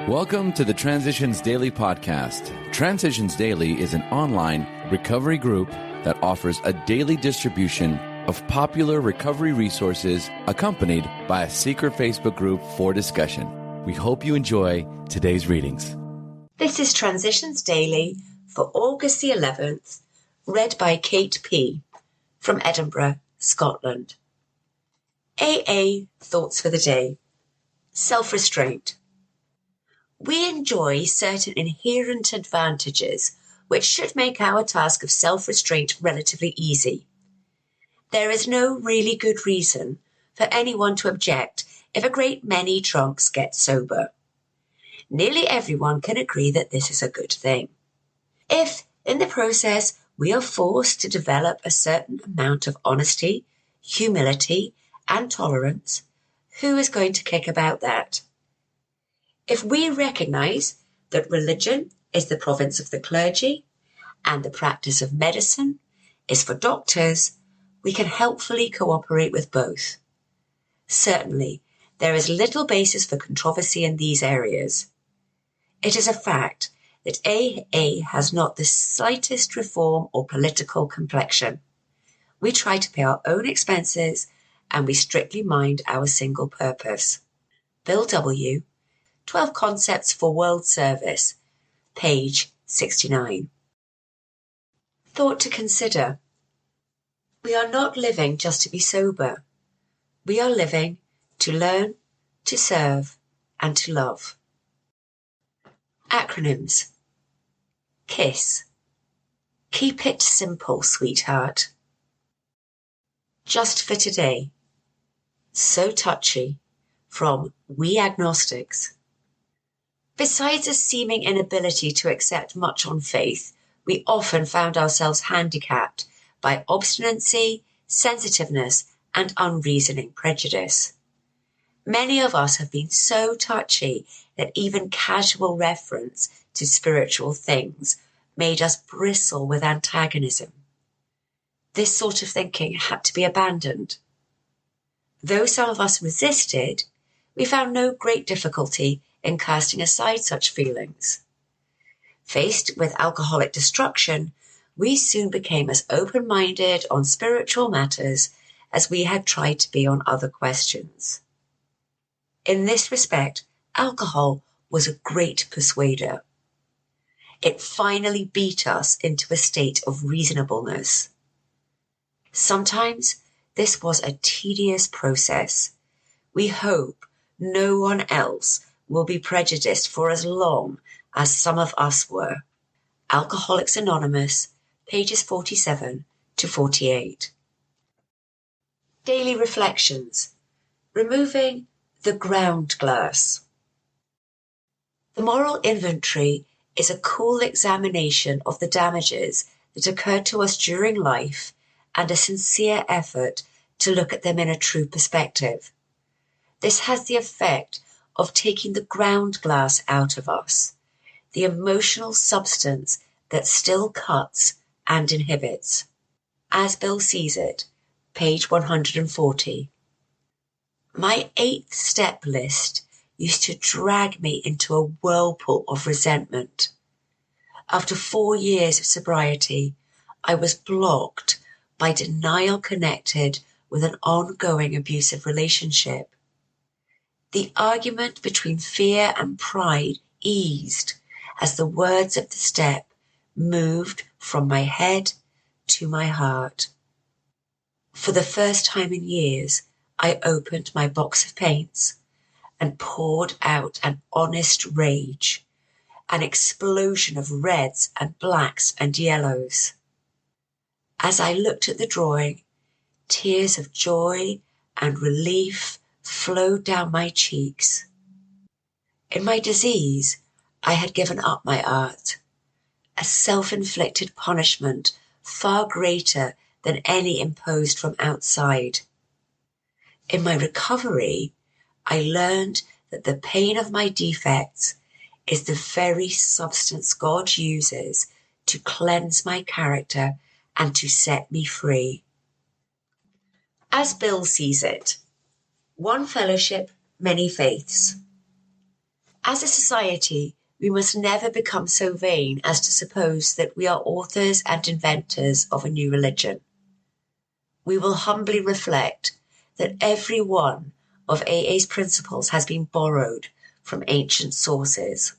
Welcome to the Transitions Daily podcast. Transitions Daily is an online recovery group that offers a daily distribution of popular recovery resources accompanied by a secret Facebook group for discussion. We hope you enjoy today's readings. This is Transitions Daily for August the 11th, read by Kate P. from Edinburgh, Scotland. AA Thoughts for the Day. Self-Restraint. We enjoy certain inherent advantages which should make our task of self-restraint relatively easy. There is no really good reason for anyone to object if a great many drunks get sober. Nearly everyone can agree that this is a good thing. If, in the process, we are forced to develop a certain amount of honesty, humility, and tolerance, who is going to kick about that? If we recognise that religion is the province of the clergy and the practice of medicine is for doctors, we can helpfully cooperate with both. Certainly, there is little basis for controversy in these areas. It is a fact that AA has not the slightest reform or political complexion. We try to pay our own expenses and we strictly mind our single purpose. Bill W., 12 Concepts for World Service, page 69. Thought to consider. We are not living just to be sober. We are living to learn, to serve, and to love. Acronyms. KISS. Keep it simple, sweetheart. Just for today. So touchy. From We Agnostics. Besides a seeming inability to accept much on faith, we often found ourselves handicapped by obstinacy, sensitiveness, and unreasoning prejudice. Many of us have been so touchy that even casual reference to spiritual things made us bristle with antagonism. This sort of thinking had to be abandoned. Though some of us resisted, we found no great difficulty in casting aside such feelings. Faced with alcoholic destruction, we soon became as open-minded on spiritual matters as we had tried to be on other questions. In this respect, alcohol was a great persuader. It finally beat us into a state of reasonableness. Sometimes this was a tedious process. We hope no one else will be prejudiced for as long as some of us were. Alcoholics Anonymous, pages 47 to 48. Daily Reflections. Removing the ground glass. The moral inventory is a cool examination of the damages that occurred to us during life and a sincere effort to look at them in a true perspective. This has the effect of taking the ground glass out of us, the emotional substance that still cuts and inhibits. As Bill sees it, page 140. My 8th step list used to drag me into a whirlpool of resentment. After 4 years of sobriety, I was blocked by denial connected with an ongoing abusive relationship. The argument between fear and pride eased as the words of the step moved from my head to my heart. For the first time in years, I opened my box of paints and poured out an honest rage, an explosion of reds and blacks and yellows. As I looked at the drawing, tears of joy and relief flowed down my cheeks. In my disease, I had given up my art, a self-inflicted punishment far greater than any imposed from outside. In my recovery, I learned that the pain of my defects is the very substance God uses to cleanse my character and to set me free. As Bill sees it, one fellowship, many faiths. As a society, we must never become so vain as to suppose that we are authors and inventors of a new religion. We will humbly reflect that every one of AA's principles has been borrowed from ancient sources.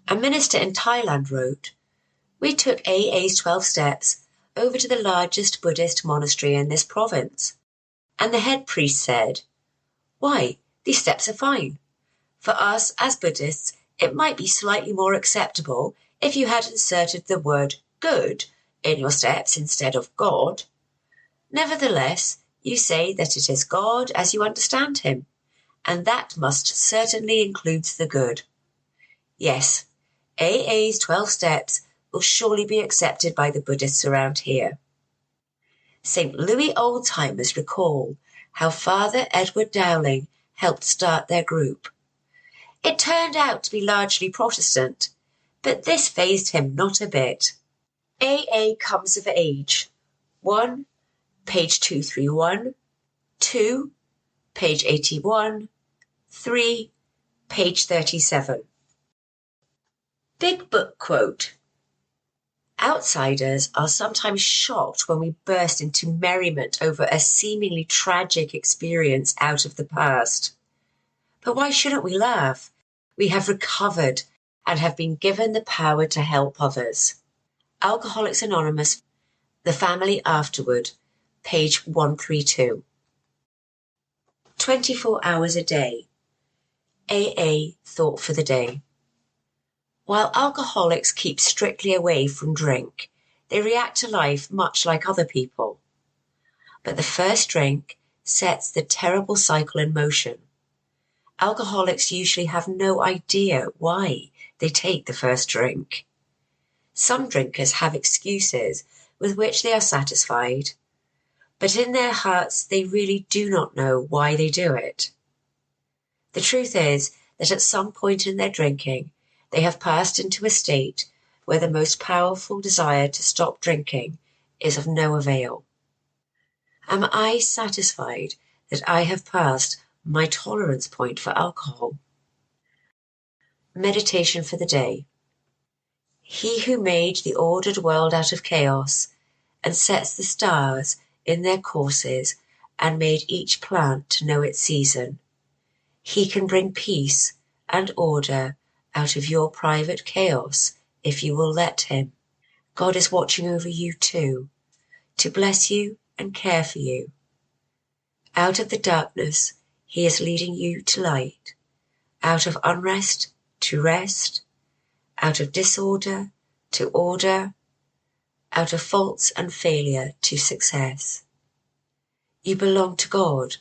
A minister in Thailand wrote, "We took AA's 12 steps over to the largest Buddhist monastery in this province, and the head priest said, 'Why, these steps are fine. For us as Buddhists, it might be slightly more acceptable if you had inserted the word good in your steps instead of God. Nevertheless, you say that it is God as you understand him, and that must certainly include the good. Yes, AA's 12 steps will surely be accepted by the Buddhists around here.'" St. Louis old-timers recall how Father Edward Dowling helped start their group. It turned out to be largely Protestant, but this fazed him not a bit. AA comes of age. 1, page 231. 2, page 81. 3, page 37. Big Book quote. Outsiders are sometimes shocked when we burst into merriment over a seemingly tragic experience out of the past. But why shouldn't we laugh? We have recovered and have been given the power to help others. Alcoholics Anonymous, The Family Afterward, page 132. 24 hours a day. AA thought for the day. While alcoholics keep strictly away from drink, they react to life much like other people. But the first drink sets the terrible cycle in motion. Alcoholics usually have no idea why they take the first drink. Some drinkers have excuses with which they are satisfied, but in their hearts they really do not know why they do it. The truth is that at some point in their drinking, they have passed into a state where the most powerful desire to stop drinking is of no avail. Am I satisfied that I have passed my tolerance point for alcohol? Meditation for the day. He who made the ordered world out of chaos and sets the stars in their courses and made each plant to know its season, he can bring peace and order out of your private chaos if you will let him. God is watching over you too, to bless you and care for you. Out of the darkness, he is leading you to light, out of unrest to rest, out of disorder to order, out of faults and failure to success. You belong to God,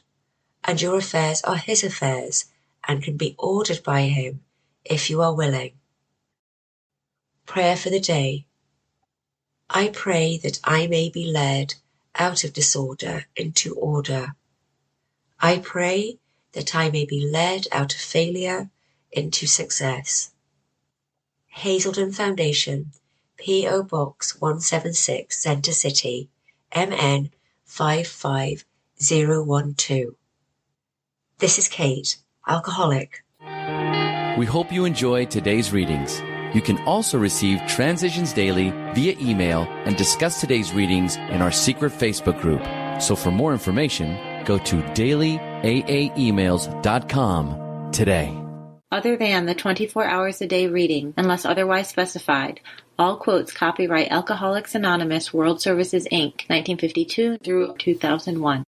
and your affairs are his affairs and can be ordered by him if you are willing. Prayer for the day. I pray that I may be led out of disorder into order. I pray that I may be led out of failure into success. Hazelden Foundation, P.O. Box 176, Center City, MN 55012. This is Kate, alcoholic. We hope you enjoyed today's readings. You can also receive Transitions Daily via email and discuss today's readings in our secret Facebook group. So for more information, go to dailyaaemails.com today. Other than the 24 hours a day reading, unless otherwise specified, all quotes copyright Alcoholics Anonymous World Services, Inc., 1952 through 2001.